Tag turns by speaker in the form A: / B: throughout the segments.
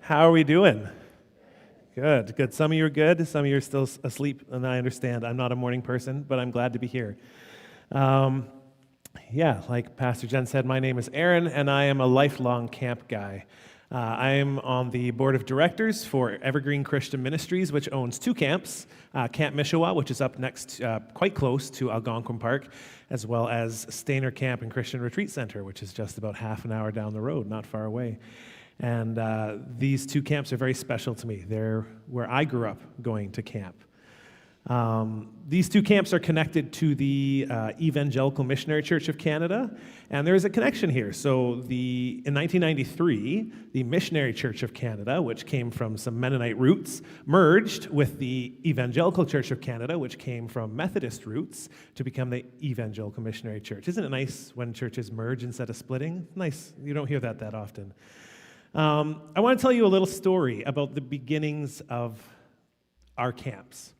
A: How are we doing? Good, good. Some of you are good, some of you are still asleep, and I understand. I'm not a morning person, but I'm glad to be here. Like Pastor Jen said, my name is Aaron, and I am a lifelong camp guy. I am on the board of directors for Evergreen Christian Ministries, which owns two camps, Camp Mishewah, which is up next, quite close to Algonquin Park, as well as Stainer Camp and Christian Retreat Center, which is just about half an hour down the road, not far away. And these two camps are very special to me. They're where I grew up going to camp. These two camps are connected to the Evangelical Missionary Church of Canada, and there is a connection here. So in 1993, the Missionary Church of Canada, which came from some Mennonite roots, merged with the Evangelical Church of Canada, which came from Methodist roots, to become the Evangelical Missionary Church. Isn't it nice when churches merge instead of splitting? Nice. You don't hear that often. I want to tell you a little story about the beginnings of our camps.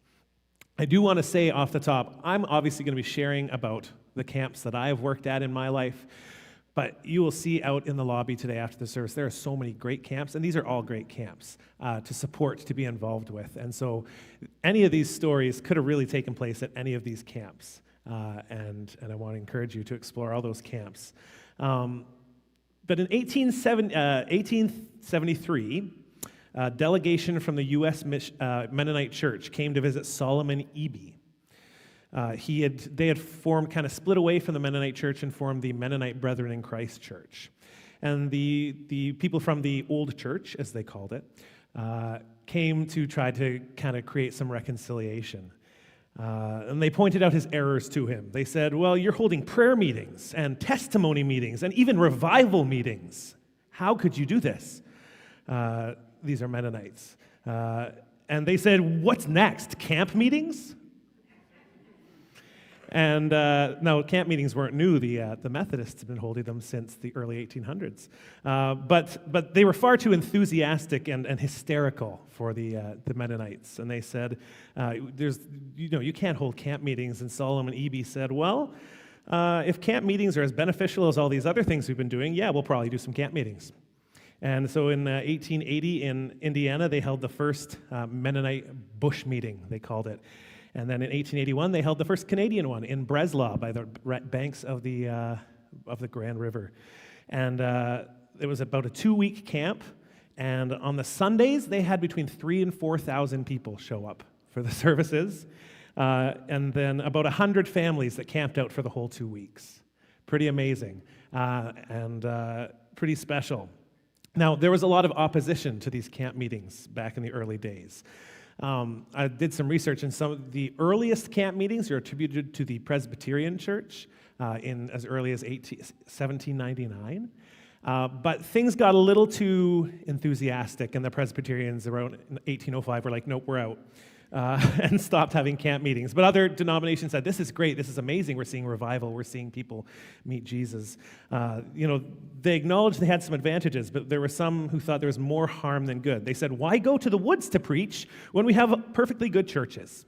A: I do want to say off the top, I'm obviously going to be sharing about the camps that I have worked at in my life, but you will see out in the lobby today after the service, there are so many great camps, and these are all great camps to support, to be involved with. And so any of these stories could have really taken place at any of these camps, and I want to encourage you to explore all those camps. But in 1873, a delegation from the U.S. Mennonite Church came to visit Solomon Eby. They had formed, kind of split away from the Mennonite Church and formed the Mennonite Brethren in Christ Church. And the people from the old church, as they called it, came to try to kind of create some reconciliation. And they pointed out his errors to him. They said, well, you're holding prayer meetings and testimony meetings and even revival meetings. How could you do this? These are Mennonites. And they said, what's next? Camp meetings? And no, camp meetings weren't new. The Methodists had been holding them since the early 1800s. But they were far too enthusiastic and hysterical for the Mennonites. And they said, you can't hold camp meetings. And Solomon Eby said, well, if camp meetings are as beneficial as all these other things we've been doing, yeah, we'll probably do some camp meetings. And so in 1880 in Indiana, they held the first Mennonite bush meeting, they called it. And then in 1881, they held the first Canadian one in Breslau by the banks of the Grand River. And it was about a 2-week camp. And on the Sundays, they had between 3,000 and 4,000 people show up for the services. And then about 100 families that camped out for the whole 2 weeks. Pretty amazing and pretty special. Now, there was a lot of opposition to these camp meetings back in the early days. I did some research, and some of the earliest camp meetings are attributed to the Presbyterian Church in as early as 1799. But things got a little too enthusiastic, and the Presbyterians around 1805 were like, nope, we're out, and stopped having camp meetings. But other denominations said, this is great, this is amazing, we're seeing revival, we're seeing people meet Jesus. They acknowledged they had some advantages, but there were some who thought there was more harm than good. They said, why go to the woods to preach when we have perfectly good churches?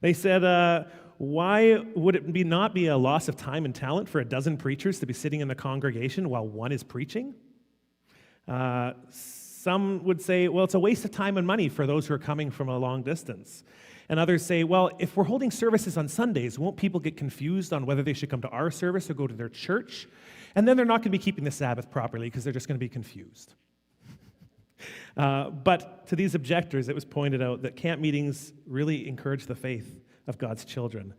A: They said, why would it not be a loss of time and talent for a dozen preachers to be sitting in the congregation while one is preaching? Some would say, well, it's a waste of time and money for those who are coming from a long distance. And others say, well, if we're holding services on Sundays, won't people get confused on whether they should come to our service or go to their church? And then they're not going to be keeping the Sabbath properly because they're just going to be confused. But to these objectors, it was pointed out that camp meetings really encourage the faith of God's children.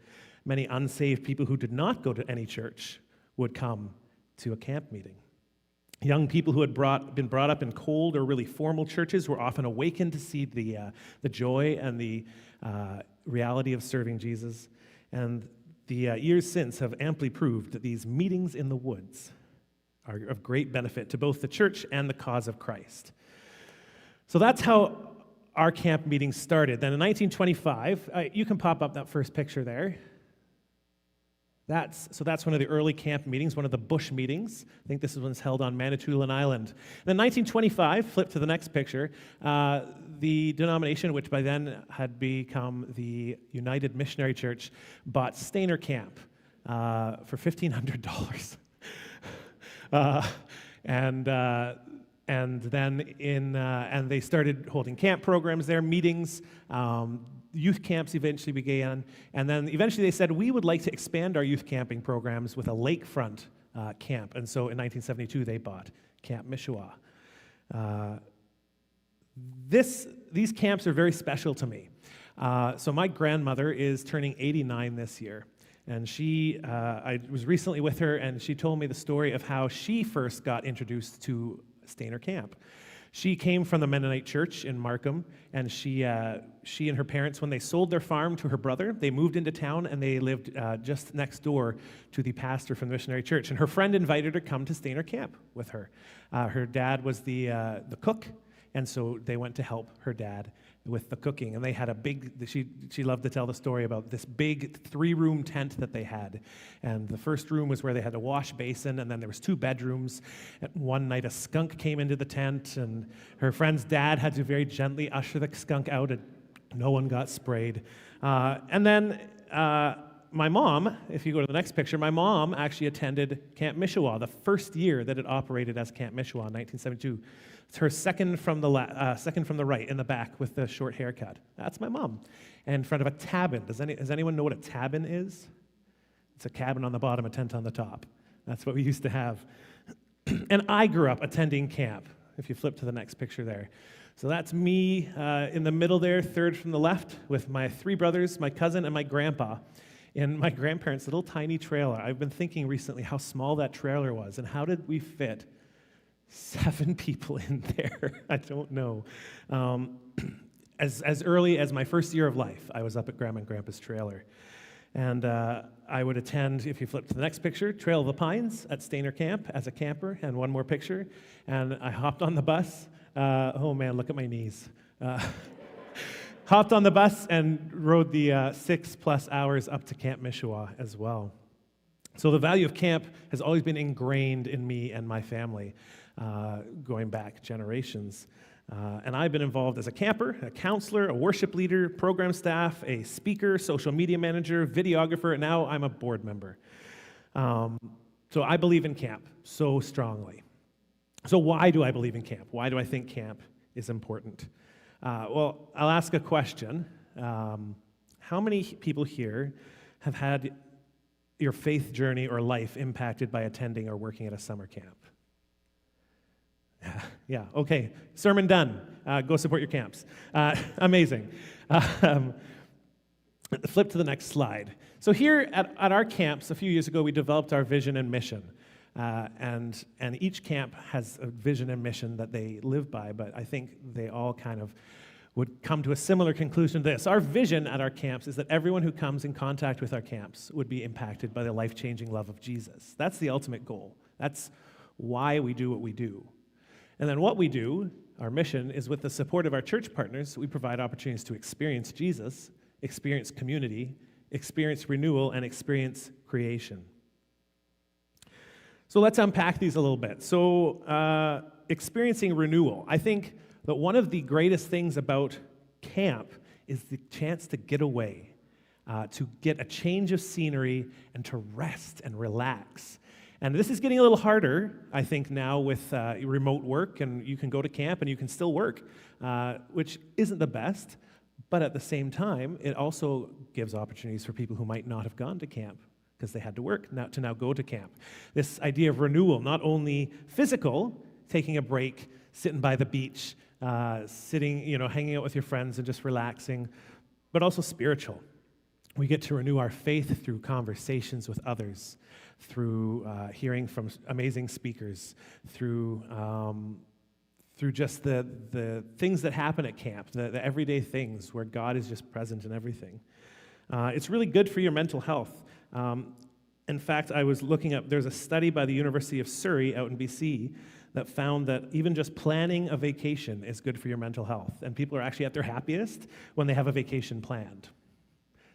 A: Many unsaved people who did not go to any church would come to a camp meeting. Young people who had been brought up in cold or really formal churches were often awakened to see the joy and the reality of serving Jesus. And the years since have amply proved that these meetings in the woods are of great benefit to both the church and the cause of Christ. So that's how our camp meetings started. Then in 1925, you can pop up that first picture there. That's one of the early camp meetings, one of the bush meetings. I think this was held on Manitoulin Island. Then 1925, flip to the next picture, the denomination, which by then had become the United Missionary Church, bought Stainer Camp for $1,500. And And then and they started holding camp programs there, meetings. Youth camps eventually began, and then eventually they said, we would like to expand our youth camping programs with a lakefront camp. And so in 1972, they bought Camp Mishewah. These camps are very special to me. So my grandmother is turning 89 this year, and I was recently with her, and she told me the story of how she first got introduced to Stainer Camp. She came from the Mennonite church in Markham, and she and her parents, when they sold their farm to her brother, they moved into town, and they lived just next door to the pastor from the missionary church. And her friend invited her to come to Stainer Camp with her. Her dad was the cook, and so they went to help her dad with the cooking. And they had a big, she loved to tell the story about this big 3-room tent that they had. And the first room was where they had a wash basin, and then there was 2 bedrooms. And one night a skunk came into the tent, and her friend's dad had to very gently usher the skunk out, and no one got sprayed. And then my mom, if you go to the next picture, my mom actually attended Camp Mishewah the first year that it operated as Camp Mishewah in 1972. It's her second from the right in the back with the short haircut. That's my mom. And in front of a cabin. Does anyone know what a cabin is? It's a cabin on the bottom, a tent on the top. That's what we used to have. And I grew up attending camp, if you flip to the next picture there. So that's me in the middle there, third from the left, with my 3 brothers, my cousin, and my grandpa in my grandparents' little tiny trailer. I've been thinking recently how small that trailer was, and how did we fit 7 people in there? I don't know. As early as my first year of life, I was up at Grandma and Grandpa's trailer. And I would attend, if you flip to the next picture, Trail of the Pines at Stainer Camp as a camper, and one more picture. And I hopped on the bus. Oh man, look at my knees. Hopped on the bus and rode the 6+ hours up to Camp Mishewah as well. So the value of camp has always been ingrained in me and my family, going back generations. And I've been involved as a camper, a counselor, a worship leader, program staff, a speaker, social media manager, videographer, and now I'm a board member. So I believe in camp so strongly. So why do I believe in camp? Why do I think camp is important? Well, I'll ask a question. How many people here have had your faith journey or life impacted by attending or working at a summer camp? Yeah, okay. Sermon done. Go support your camps. Amazing. Flip to the next slide. So here at our camps, a few years ago, we developed our vision and mission. And each camp has a vision and mission that they live by, but I think they all kind of would come to a similar conclusion to this. Our vision at our camps is that everyone who comes in contact with our camps would be impacted by the life-changing love of Jesus. That's the ultimate goal. That's why we do what we do. And then what we do, our mission, is with the support of our church partners, we provide opportunities to experience Jesus, experience community, experience renewal, and experience creation. So let's unpack these a little bit. So experiencing renewal. I think that one of the greatest things about camp is the chance to get away, to get a change of scenery, and to rest and relax. And this is getting a little harder, I think, now with remote work, and you can go to camp and you can still work, which isn't the best, but at the same time, it also gives opportunities for people who might not have gone to camp because they had to work to now go to camp. This idea of renewal, not only physical, taking a break, sitting by the beach, hanging out with your friends and just relaxing, but also spiritual. We get to renew our faith through conversations with others, through hearing from amazing speakers, through just the things that happen at camp, the everyday things where God is just present in everything. It's really good for your mental health. In fact, I was looking up, there's a study by the University of Surrey out in BC that found that even just planning a vacation is good for your mental health. And people are actually at their happiest when they have a vacation planned.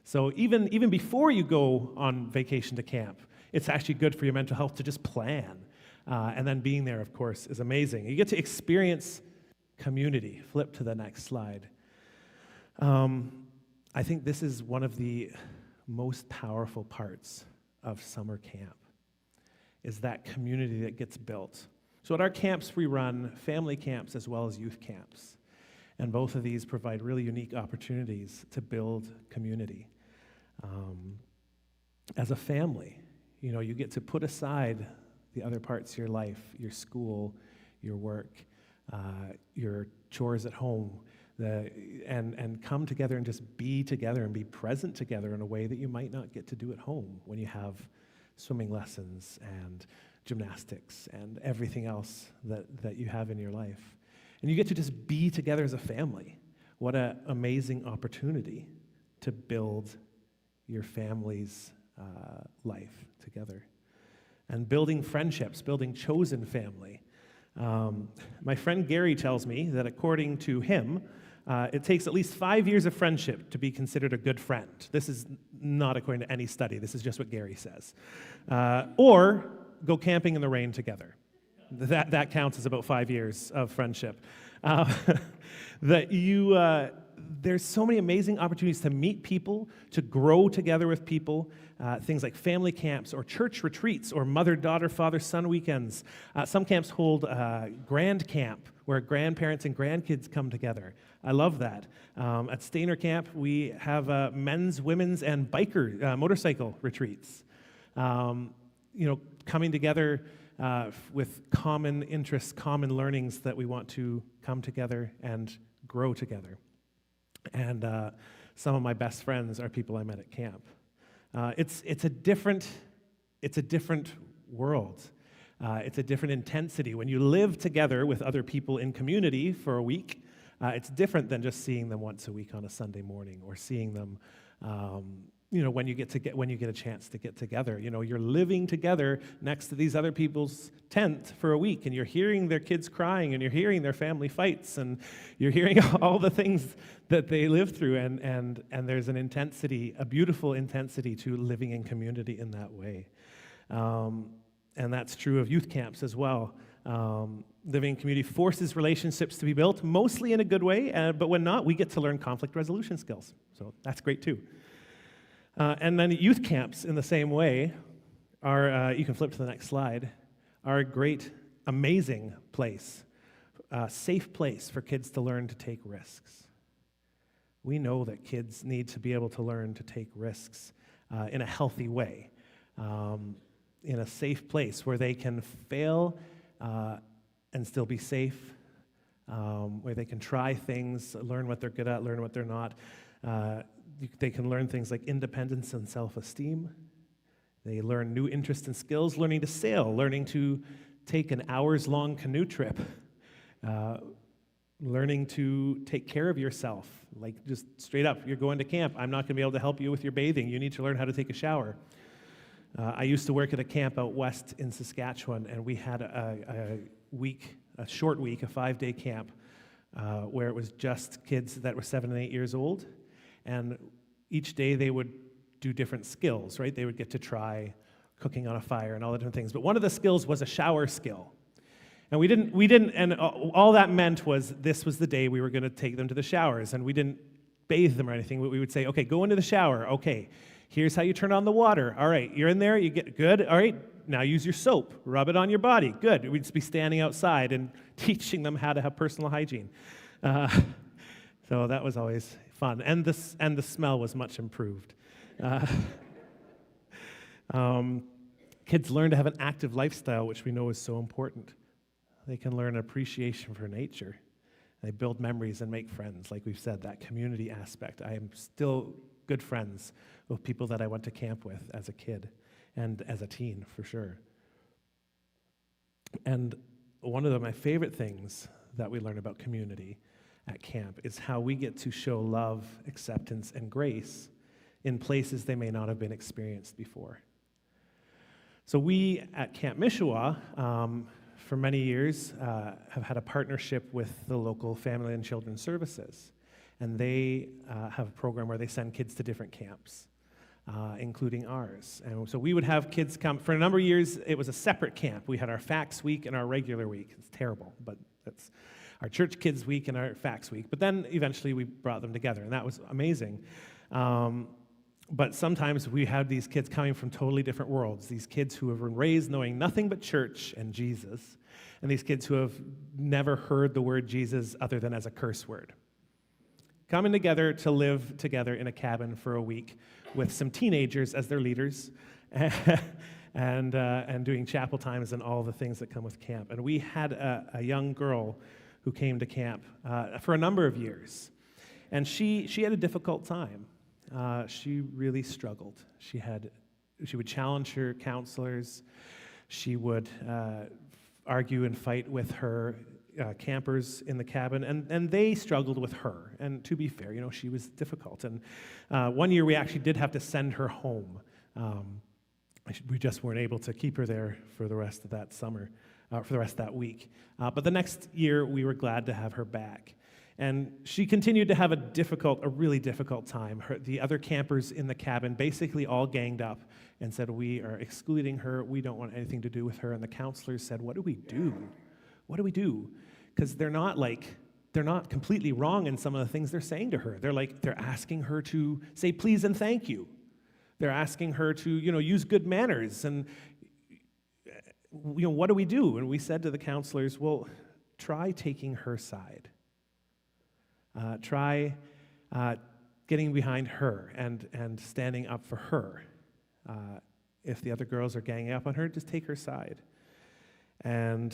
A: So even before you go on vacation to camp, it's actually good for your mental health to just plan. And then being there, of course, is amazing. You get to experience community. Flip to the next slide. I think this is one of the most powerful parts of summer camp, is that community that gets built. So at our camps, we run family camps as well as youth camps. And both of these provide really unique opportunities to build community. As a family, you get to put aside the other parts of your life, your school, your work, your chores at home, and come together and just be together and be present together in a way that you might not get to do at home when you have swimming lessons and gymnastics and everything else that you have in your life. And you get to just be together as a family. What an amazing opportunity to build your family's life together. And building friendships, building chosen family. My friend Gary tells me that according to him, it takes at least 5 years of friendship to be considered a good friend. This is not according to any study. This is just what Gary says. Or go camping in the rain together. That counts as about 5 years of friendship. There's so many amazing opportunities to meet people, to grow together with people, things like family camps or church retreats or mother, daughter, father, son weekends. Some camps hold grand camp where grandparents and grandkids come together. I love that. At Stainer Camp, we have men's, women's, and biker motorcycle retreats. Coming together with common interests, common learnings that we want to come together and grow together. And some of my best friends are people I met at camp. It's a different world. It's a different intensity. When you live together with other people in community for a week, it's different than just seeing them once a week on a Sunday morning or seeing them when you get a chance to get together. You're living together next to these other people's tent for a week, and you're hearing their kids crying, and you're hearing their family fights, and you're hearing all the things that they live through, and there's an intensity, a beautiful intensity to living in community in that way. And that's true of youth camps as well. Living in community forces relationships to be built, mostly in a good way, but when not, we get to learn conflict resolution skills. So that's great too. And then youth camps, in the same way, are, you can flip to the next slide, are a great, amazing place, a safe place for kids to learn to take risks. We know that kids need to be able to learn to take risks in a healthy way, in a safe place where they can fail and still be safe, where they can try things, learn what they're good at, learn what they're not. They can learn things like independence and self-esteem. They learn new interests and skills, learning to sail, learning to take an hours-long canoe trip, learning to take care of yourself. Like, just straight up, you're going to camp. I'm not going to be able to help you with your bathing. You need to learn how to take a shower. I used to work at a camp out west in Saskatchewan, and we had a short week, a 5-day camp, where it was just kids that were 7 and 8 years old. And each day they would do different skills, right? They would get to try cooking on a fire and all the different things. But one of the skills was a shower skill. And we didn't, and all that meant was this was the day we were going to take them to the showers, and we didn't bathe them or anything. We would say, okay, go into the shower. Okay, here's how you turn on the water. All right, you're in there, you get good. All right, now use your soap. Rub it on your body. Good. We'd just be standing outside and teaching them how to have personal hygiene. So that was always fun, and the smell was much improved. Kids learn to have an active lifestyle, which we know is so important. They can learn appreciation for nature. They build memories and make friends, like we've said, that community aspect. I am still good friends with people that I went to camp with as a kid and as a teen, for sure. And one of my favorite things that we learn about community at camp is how we get to show love, acceptance, and grace in places they may not have been experienced before. So we at Camp Mishewah, for many years, have had a partnership with the local Family and Children's Services. And they have a program where they send kids to different camps, including ours. And so we would have kids come. For a number of years, it was a separate camp. We had our Facts Week and our regular week. It's terrible, but that's our Church Kids Week and our Facts Week. But then eventually we brought them together, and that was amazing. But sometimes we had these kids coming from totally different worlds, these kids who have been raised knowing nothing but church and Jesus, and these kids who have never heard the word Jesus other than as a curse word. Coming together to live together in a cabin for a week with some teenagers as their leaders and doing chapel times and all the things that come with camp. And we had a young girl who came to camp for a number of years. And she had a difficult time. She really struggled. She would challenge her counselors. She would argue and fight with her campers in the cabin, and they struggled with her. And to be fair, she was difficult. And one year we actually did have to send her home. We just weren't able to keep her there for the rest of that summer, for the rest of that week. But the next year we were glad to have her back. And she continued to have a really difficult time. The other campers in the cabin basically all ganged up and said, we are excluding her. We don't want anything to do with her. And the counselors said, what do we do? What do we do? Because they're not completely wrong in some of the things they're saying to her. They're asking her to say please and thank you. They're asking her to, use good manners. And, what do we do? And we said to the counselors, well, try taking her side. Try getting behind her and standing up for her. If the other girls are ganging up on her, just take her side. And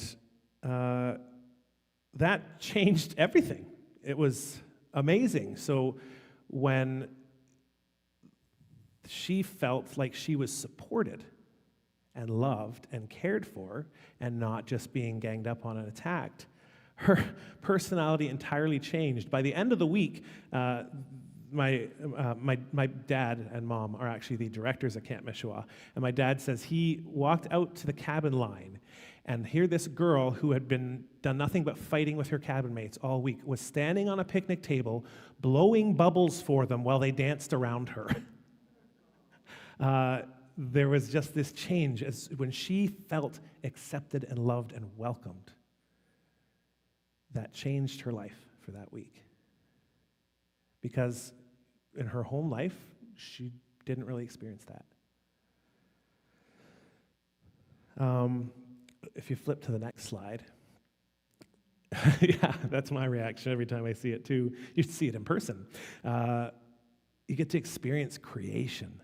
A: that changed everything. It was amazing. So when she felt like she was supported and loved and cared for and not just being ganged up on and attacked, her personality entirely changed. By the end of the week, my dad and mom are actually the directors at Camp Mishewah, and my dad says he walked out to the cabin line, and here this girl who had done nothing but fighting with her cabin mates all week was standing on a picnic table, blowing bubbles for them while they danced around her. There was just this change when she felt accepted and loved and welcomed. That changed her life for that week. Because in her home life, she didn't really experience that. If you flip to the next slide. Yeah, that's my reaction every time I see it too. You should see it in person. You get to experience creation.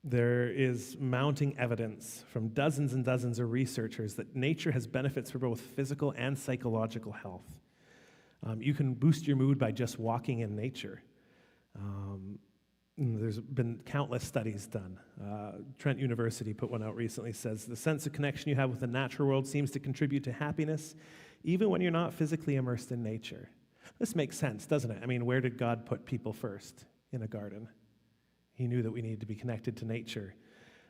A: There is mounting evidence from dozens and dozens of researchers that nature has benefits for both physical and psychological health. You can boost your mood by just walking in nature. There's been countless studies done. Trent University put one out recently, says the sense of connection you have with the natural world seems to contribute to happiness, even when you're not physically immersed in nature. This makes sense, doesn't it? I mean, where did God put people first? In a garden. He knew that we needed to be connected to nature,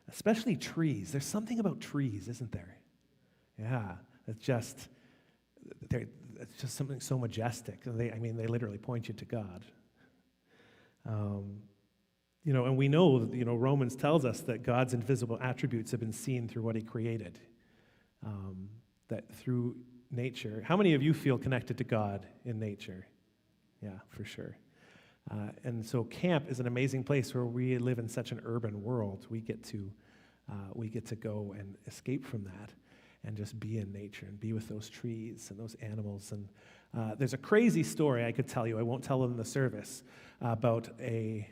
A: especially trees. There's something about trees, isn't there? Yeah, it's just something so majestic. They literally point you to God. And we know, Romans tells us that God's invisible attributes have been seen through what he created, that through nature. How many of you feel connected to God in nature? Yeah, for sure. And so camp is an amazing place where we live in such an urban world. We get to go and escape from that and just be in nature and be with those trees and those animals. And there's a crazy story I could tell you. I won't tell it in the service about a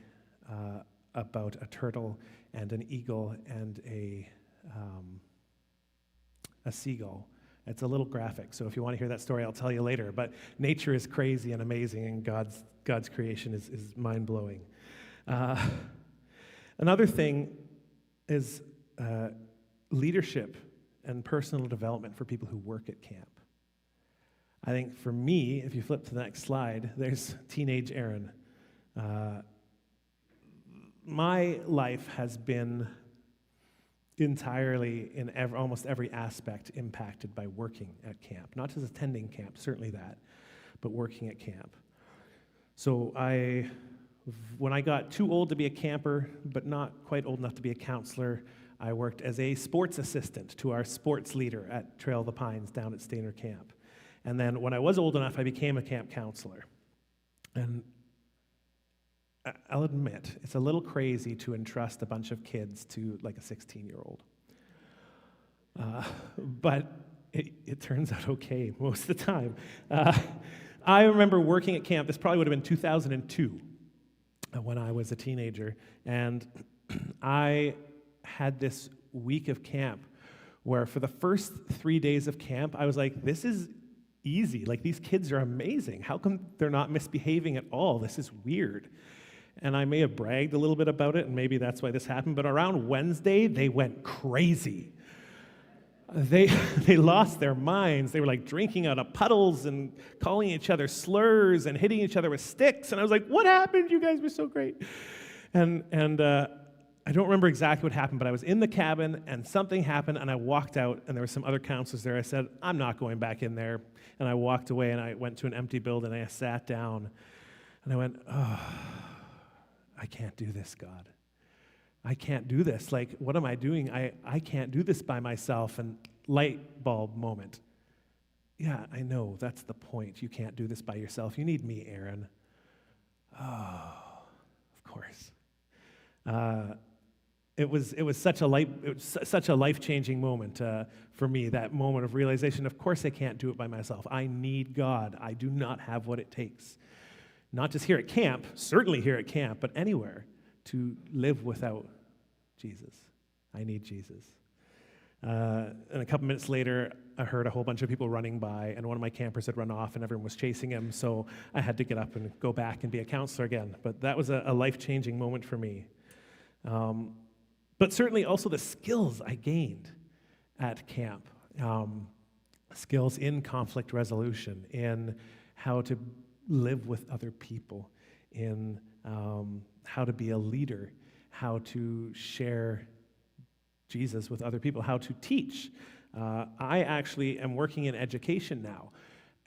A: turtle and an eagle and a seagull. It's a little graphic, so if you want to hear that story, I'll tell you later. But nature is crazy and amazing, and God's creation is mind-blowing. Another thing is leadership and personal development for people who work at camp. I think for me, if you flip to the next slide, there's teenage Aaron. My life has been entirely in almost every aspect impacted by working at camp. Not just attending camp, certainly that, but working at camp. So when I got too old to be a camper, but not quite old enough to be a counselor, I worked as a sports assistant to our sports leader at Trail of the Pines down at Stainer Camp. And then when I was old enough, I became a camp counselor. And I'll admit, it's a little crazy to entrust a bunch of kids to like a 16-year-old. But it turns out okay most of the time. I remember working at camp. This probably would have been 2002 when I was a teenager. And I had this week of camp where for the first 3 days of camp, I was like, this is easy. Like, these kids are amazing. How come they're not misbehaving at all? This is weird. And I may have bragged a little bit about it, and maybe that's why this happened, but around Wednesday, they went crazy. They lost their minds. They were like drinking out of puddles and calling each other slurs and hitting each other with sticks. And I was like, what happened? You guys were so great. And I don't remember exactly what happened, but I was in the cabin and something happened and I walked out and there were some other counselors there. I said, I'm not going back in there. And I walked away and I went to an empty building and I sat down and I went, oh, I can't do this, God. I can't do this. Like, what am I doing? I can't do this by myself. And light bulb moment. Yeah, I know. That's the point. You can't do this by yourself. You need me, Aaron. Oh, of course. It was such a life-changing moment for me, that moment of realization, of course I can't do it by myself. I need God. I do not have what it takes. Not just here at camp, certainly here at camp, but anywhere, to live without Jesus. I need Jesus. And a couple minutes later, I heard a whole bunch of people running by, and one of my campers had run off, and everyone was chasing him, so I had to get up and go back and be a counselor again. But that was a life-changing moment for me. But certainly also the skills I gained at camp, skills in conflict resolution, in how to live with other people, in how to be a leader, how to share Jesus with other people, how to teach. I actually am working in education now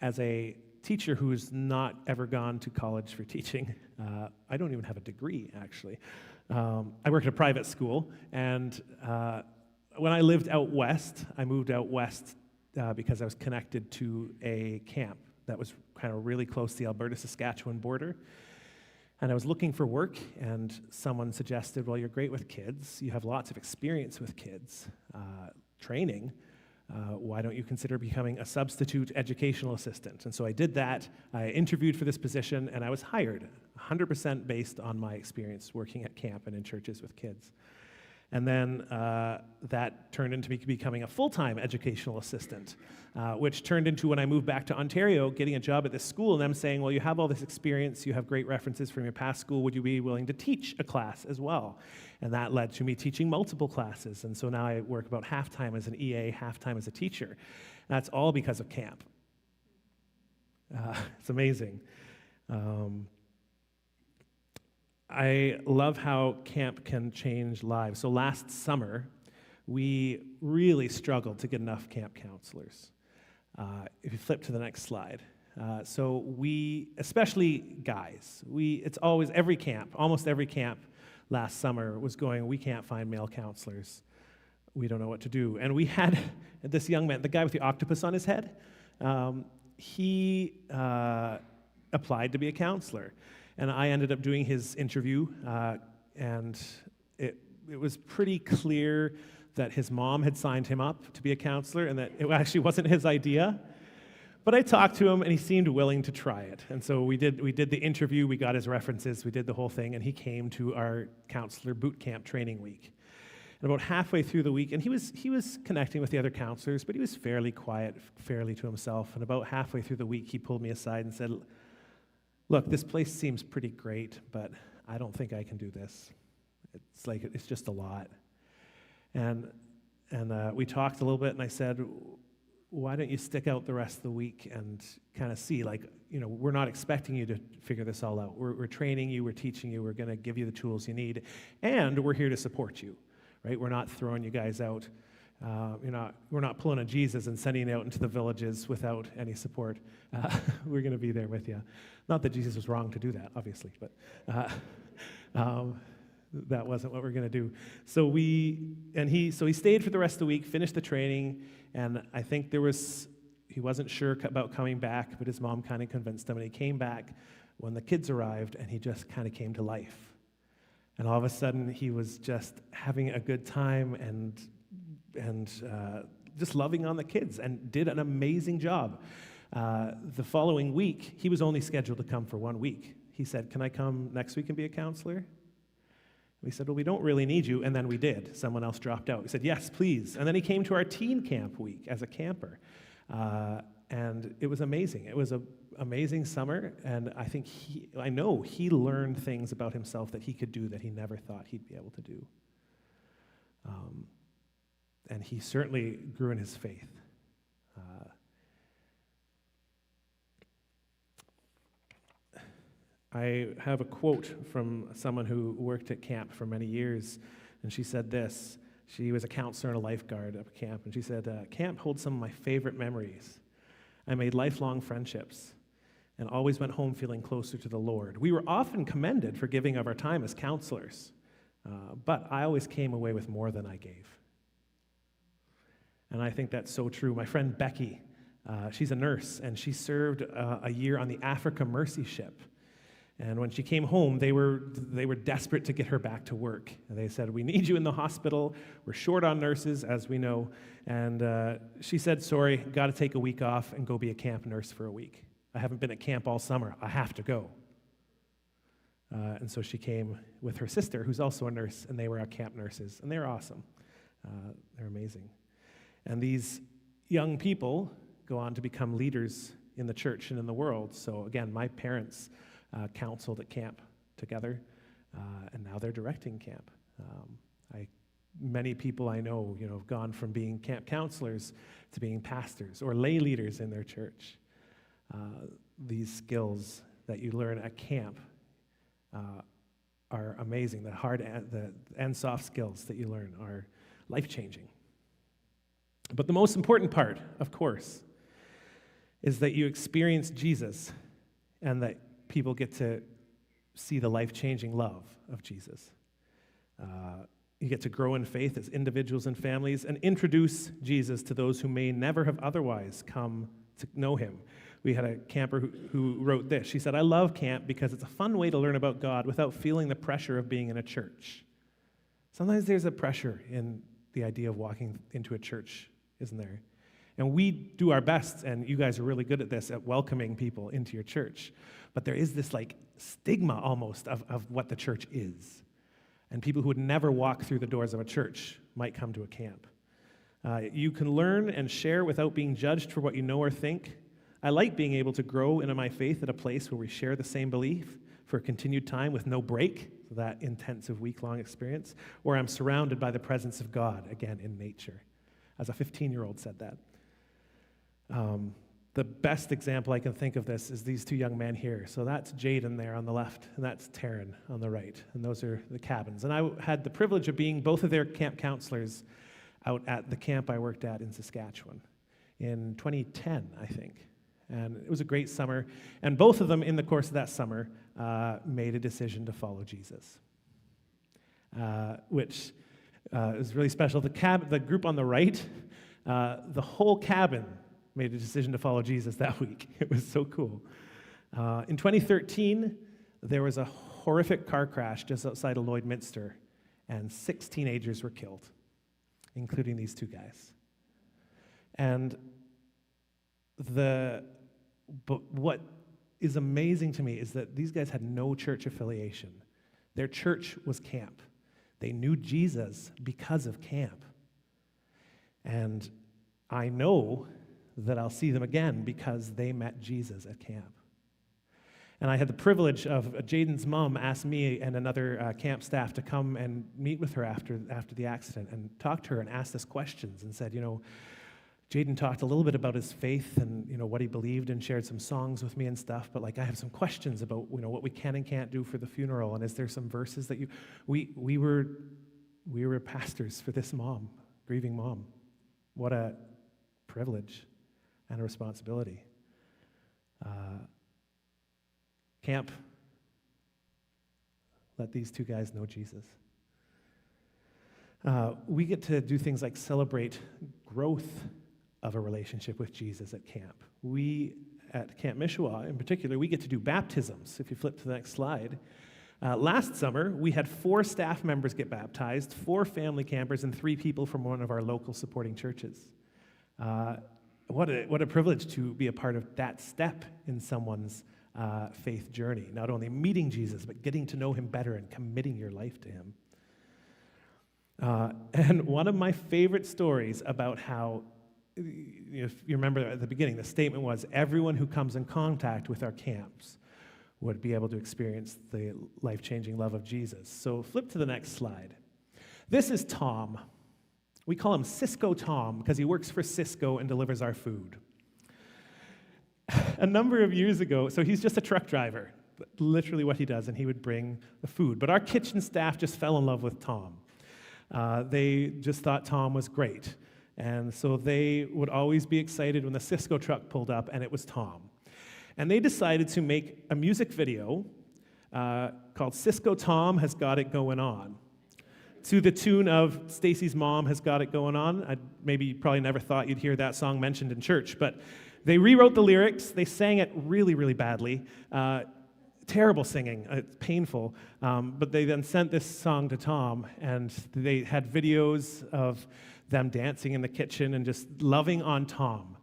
A: as a teacher who's not ever gone to college for teaching. I don't even have a degree, actually. I work at a private school, and when I lived out west, I moved out west because I was connected to a camp that was kind of really close to the Alberta-Saskatchewan border. And I was looking for work, and someone suggested, well, you're great with kids. You have lots of experience with kids, training. Why don't you consider becoming a substitute educational assistant? And so I did that. I interviewed for this position, and I was hired 100% based on my experience working at camp and in churches with kids. And then that turned into me becoming a full-time educational assistant, which turned into, when I moved back to Ontario, getting a job at this school and them saying, well, you have all this experience, you have great references from your past school, would you be willing to teach a class as well? And that led to me teaching multiple classes. And so now I work about half-time as an EA, half-time as a teacher. That's all because of camp. It's amazing. I love how camp can change lives. So last summer, we really struggled to get enough camp counselors. If you flip to the next slide. So we, especially guys, it's always almost every camp last summer was going, we can't find male counselors. We don't know what to do. And we had this young man, the guy with the octopus on his head, he applied to be a counselor. And I ended up doing his interview, and it was pretty clear that his mom had signed him up to be a counselor and that it actually wasn't his idea. But I talked to him, and he seemed willing to try it. And so we did the interview, we got his references, we did the whole thing, and he came to our counselor boot camp training week. And about halfway through the week, and he was connecting with the other counselors, but he was fairly quiet, fairly to himself. And about halfway through the week, he pulled me aside and said, look, this place seems pretty great, but I don't think I can do this. It's just a lot. And we talked a little bit, and I said, why don't you stick out the rest of the week and kind of see, we're not expecting you to figure this all out. We're training you, we're teaching you, we're going to give you the tools you need, and we're here to support you, right? We're not throwing you guys out. We're not pulling a Jesus and sending you out into the villages without any support. We're going to be there with you. Not that Jesus was wrong to do that, obviously, but that wasn't what we're going to do. So he stayed for the rest of the week, finished the training, and I think he wasn't sure about coming back, but his mom kind of convinced him, and he came back when the kids arrived, and he just kind of came to life. And all of a sudden, he was just having a good time and just loving on the kids, and did an amazing job. The following week, he was only scheduled to come for 1 week. He said, "Can I come next week and be a counselor?" We said, "Well, we don't really need you," and then we did. Someone else dropped out. We said, "Yes, please." And then he came to our teen camp week as a camper, and it was amazing. It was an amazing summer, and I know he learned things about himself that he could do that he never thought he'd be able to do. And he certainly grew in his faith. I have a quote from someone who worked at camp for many years, and she said this. She was a counselor and a lifeguard at camp, and she said, "Camp holds some of my favorite memories. I made lifelong friendships and always went home feeling closer to the Lord. We were often commended for giving of our time as counselors, but I always came away with more than I gave." And I think that's so true. My friend Becky, she's a nurse, and she served a year on the Africa Mercy Ship. And when she came home, they were desperate to get her back to work. And they said, "We need you in the hospital. We're short on nurses, as we know." And she said, "Sorry, got to take a week off and go be a camp nurse for a week. I haven't been at camp all summer. I have to go." And so she came with her sister, who's also a nurse, and they were our camp nurses. And they're awesome. They're amazing. And these young people go on to become leaders in the church and in the world. So again, my parents counseled at camp together, and now they're directing camp. Many people I know, have gone from being camp counselors to being pastors or lay leaders in their church. These skills that you learn at camp are amazing. The hard and soft skills that you learn are life-changing. But the most important part, of course, is that you experience Jesus and that people get to see the life-changing love of Jesus. You get to grow in faith as individuals and families and introduce Jesus to those who may never have otherwise come to know him. We had a camper who wrote this. She said, "I love camp because it's a fun way to learn about God without feeling the pressure of being in a church." Sometimes there's a pressure in the idea of walking into a church, isn't there? And we do our best, and you guys are really good at this, at welcoming people into your church. But there is this stigma almost of what the church is. And people who would never walk through the doors of a church might come to a camp. You can learn and share without being judged for what you know or think. I like being able to grow into my faith at a place where we share the same belief for a continued time with no break, so that intensive week-long experience, or I'm surrounded by the presence of God, again, in nature. As a 15-year-old said that. The best example I can think of this is these two young men here. So that's Jaden there on the left, and that's Taryn on the right. And those are the cabins. And I had the privilege of being both of their camp counselors out at the camp I worked at in Saskatchewan in 2010, I think. And it was a great summer. And both of them, in the course of that summer, made a decision to follow Jesus, which is really special. The group on the right, the whole cabin made a decision to follow Jesus that week. It was so cool. In 2013, there was a horrific car crash just outside of Lloydminster, and 6 teenagers were killed, including these 2 guys. And but what is amazing to me is that these guys had no church affiliation. Their church was camp. They knew Jesus because of camp. And I know that I'll see them again because they met Jesus at camp. And I had the privilege of Jaden's mom asked me and another camp staff to come and meet with her after the accident and talk to her and ask us questions and said, Jaden talked a little bit about his faith and, what he believed and shared some songs with me and stuff, but I have some questions about, what we can and can't do for the funeral, and is there some verses that we were pastors for this mom, grieving mom. What a privilege and a responsibility. Camp, let these 2 guys know Jesus. We get to do things like celebrate growth of a relationship with Jesus at camp. We, at Camp Mishewah in particular, we get to do baptisms. If you flip to the next slide. Last summer, we had 4 staff members get baptized, 4 family campers, and 3 people from one of our local supporting churches. What a privilege to be a part of that step in someone's faith journey. Not only meeting Jesus, but getting to know him better and committing your life to him. And one of my favorite stories about how, if you remember at the beginning, the statement was, everyone who comes in contact with our camps would be able to experience the life-changing love of Jesus. So flip to the next slide. This is Tom. We call him Cisco Tom because he works for Cisco and delivers our food. A number of years ago, so he's just a truck driver, literally what he does, and he would bring the food. But our kitchen staff just fell in love with Tom. They just thought Tom was great. And so they would always be excited when the Cisco truck pulled up and it was Tom. And they decided to make a music video called Cisco Tom Has Got It Going On, to the tune of Stacy's Mom Has Got It Going On. Maybe you probably never thought you'd hear that song mentioned in church, but they rewrote the lyrics. They sang it really, really badly. Terrible singing, it's painful. But they then sent this song to Tom, and they had videos of them dancing in the kitchen and just loving on Tom.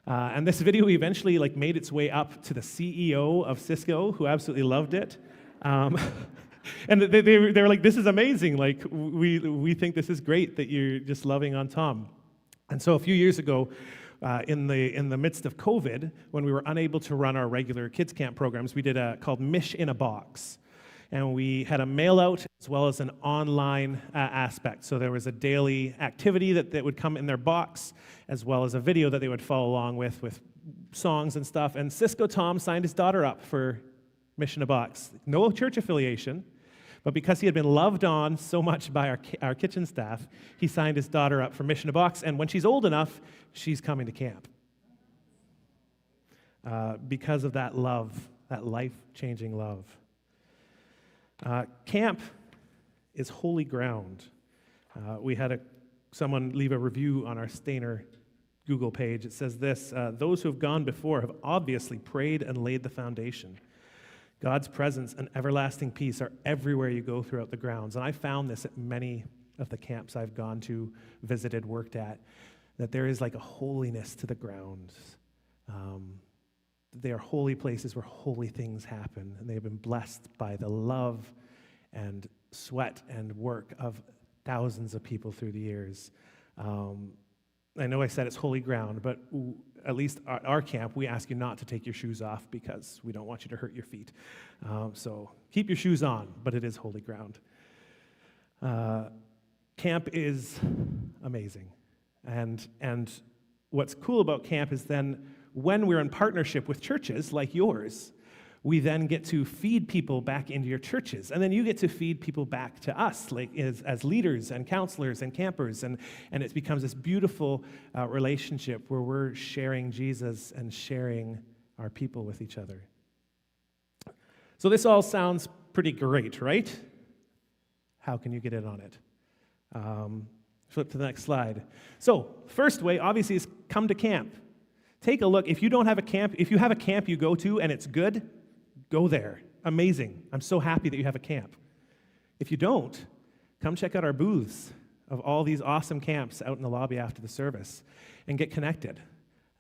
A: And this video eventually made its way up to the CEO of Cisco, who absolutely loved it. And they were like, this is amazing. We think this is great that you're just loving on Tom. And so a few years ago, in the midst of COVID, when we were unable to run our regular kids camp programs, we did called Mish in a Box. And we had a mail out as well as an online aspect. So there was a daily activity that would come in their box, as well as a video that they would follow along with songs and stuff. And Cisco Tom signed his daughter up for Mish in a Box. No church affiliation, but because he had been loved on so much by our kitchen staff, he signed his daughter up for Mish in a Box. And when she's old enough, she's coming to camp. Because of that love, that life-changing love. Camp is holy ground. We had someone leave a review on our Stainer Google page. It says this, those who have gone before have obviously prayed and laid the foundation. God's presence and everlasting peace are everywhere you go throughout the grounds. And I found this at many of the camps I've gone to, visited, worked at, that there is a holiness to the grounds. They are holy places where holy things happen, and they have been blessed by the love and sweat and work of thousands of people through the years. I know I said it's holy ground, but at least at our camp, we ask you not to take your shoes off because we don't want you to hurt your feet. So keep your shoes on, but it is holy ground. Camp is amazing. And what's cool about camp is then when we're in partnership with churches like yours, we then get to feed people back into your churches. And then you get to feed people back to us as leaders and counselors and campers. And it becomes this beautiful relationship where we're sharing Jesus and sharing our people with each other. So this all sounds pretty great, right? How can you get in on it? Flip to the next slide. So first way, obviously, is come to camp. Take a look. If you don't have a camp, if you have a camp you go to and it's good, go there. Amazing. I'm so happy that you have a camp. If you don't, come check out our booths of all these awesome camps out in the lobby after the service and get connected.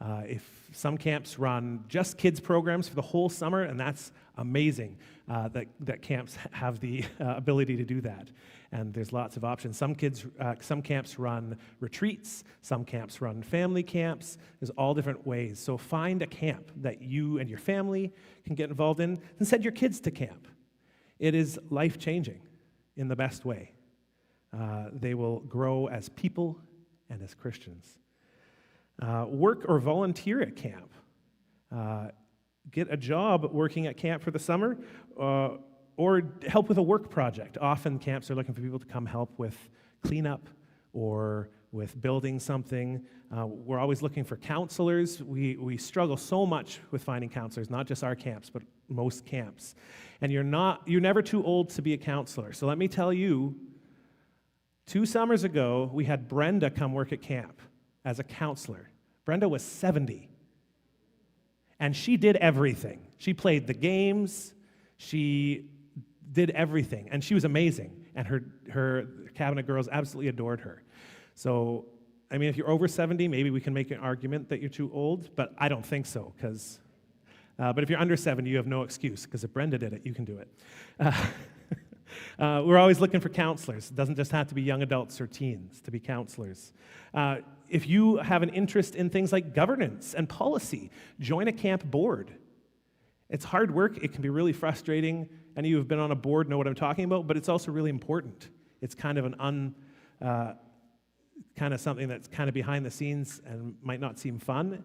A: If some camps run just kids programs for the whole summer, and that's amazing that camps have the ability to do that. And there's lots of options. Some camps run retreats. Some camps run family camps. There's all different ways. So find a camp that you and your family can get involved in and send your kids to camp. It is life-changing in the best way. They will grow as people and as Christians. Work or volunteer at camp. Get a job working at camp for the summer, or help with a work project. Often camps are looking for people to come help with cleanup or with building something. We're always looking for counselors. We struggle so much with finding counselors, not just our camps, but most camps. And you're never too old to be a counselor. So let me tell you, 2 summers ago, we had Brenda come work at camp as a counselor. Brenda was 70. And she did everything. She played the games. She did everything. And she was amazing. And her cabinet girls absolutely adored her. So I mean, if you're over 70, maybe we can make an argument that you're too old, but I don't think so, but if you're under 70, you have no excuse, because if Brenda did it, you can do it. We're always looking for counselors. It doesn't just have to be young adults or teens to be counselors. If you have an interest in things like governance and policy, join a camp board. It's hard work. It can be really frustrating. Any of you who have been on a board know what I'm talking about, but it's also really important. It's kind of kind of something that's kind of behind the scenes and might not seem fun,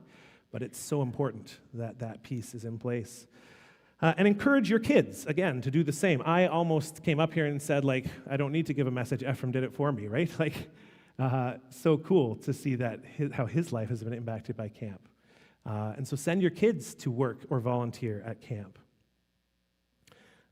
A: but it's so important that that piece is in place. And encourage your kids, again, to do the same. I almost came up here and said, like, I don't need to give a message. Ephraim did it for me, right? Like, so cool to see that how his life has been impacted by camp. And so send your kids to work or volunteer at camp.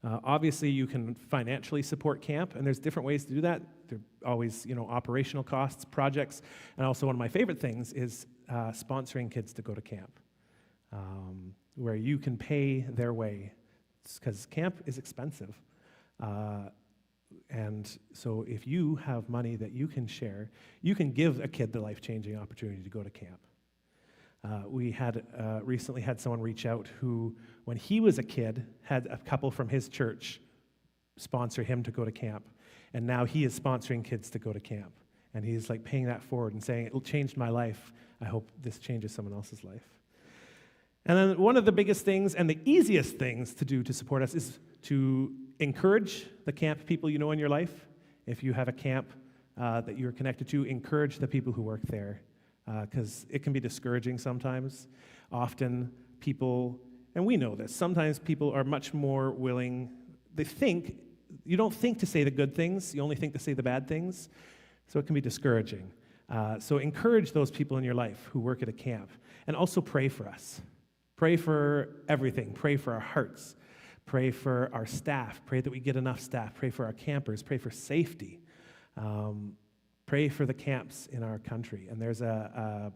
A: Obviously, you can financially support camp, and there's different ways to do that. There are always, operational costs, projects, and also one of my favorite things is sponsoring kids to go to camp, where you can pay their way, because camp is expensive. And so if you have money that you can share, you can give a kid the life-changing opportunity to go to camp. We had recently had someone reach out who, when he was a kid, had a couple from his church sponsor him to go to camp. And now he is sponsoring kids to go to camp. And he's like paying that forward and saying, it changed my life. I hope this changes someone else's life. And then one of the biggest things and the easiest things to do to support us is to encourage the camp people you know in your life. If you have a camp that you're connected to, encourage the people who work there, because it can be discouraging sometimes. Often people, and we know this, sometimes people are much more willing, you don't think to say the good things, you only think to say the bad things, so it can be discouraging. So encourage those people in your life who work at a camp, and also pray for us. Pray for everything. Pray for our hearts. Pray for our staff. Pray that we get enough staff. Pray for our campers. Pray for safety. Pray for the camps in our country. And there's a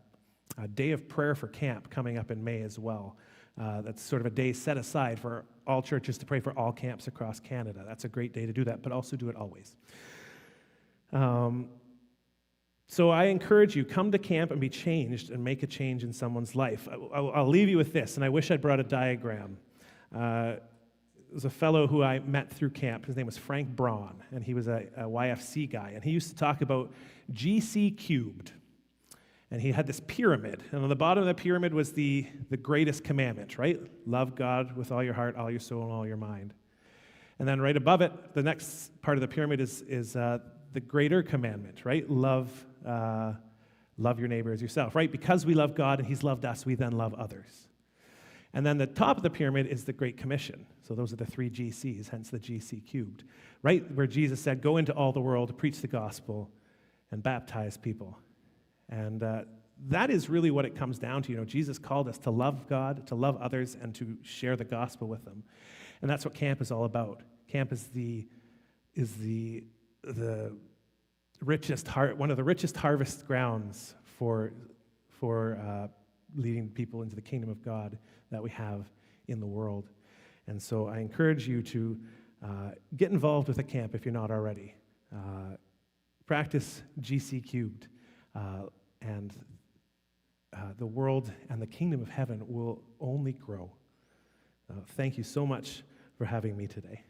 A: day of prayer for camp coming up in May as well. That's sort of a day set aside for all churches to pray for all camps across Canada. That's a great day to do that, but also do it always. So I encourage you, come to camp and be changed and make a change in someone's life. I'll leave you with this, and I wish I'd brought a diagram. There was a fellow who I met through camp. His name was Frank Braun, and he was a YFC guy, and he used to talk about GC cubed. And he had this pyramid, and on the bottom of the pyramid was the greatest commandment, right? Love God with all your heart, all your soul, and all your mind. And then right above it, the next part of the pyramid is the greater commandment, right? Love your neighbor as yourself, right? Because we love God and he's loved us, we then love others. And then the top of the pyramid is the Great Commission. So those are the 3 GCs, hence the GC cubed, right? Where Jesus said, go into all the world, preach the gospel, and baptize people. And that is really what it comes down to. Jesus called us to love God, to love others, and to share the gospel with them. And that's what camp is all about. Camp is the one of the richest harvest grounds for leading people into the kingdom of God that we have in the world. And so I encourage you to get involved with a camp if you're not already. Practice GC cubed, and the world and the kingdom of heaven will only grow. Thank you so much for having me today.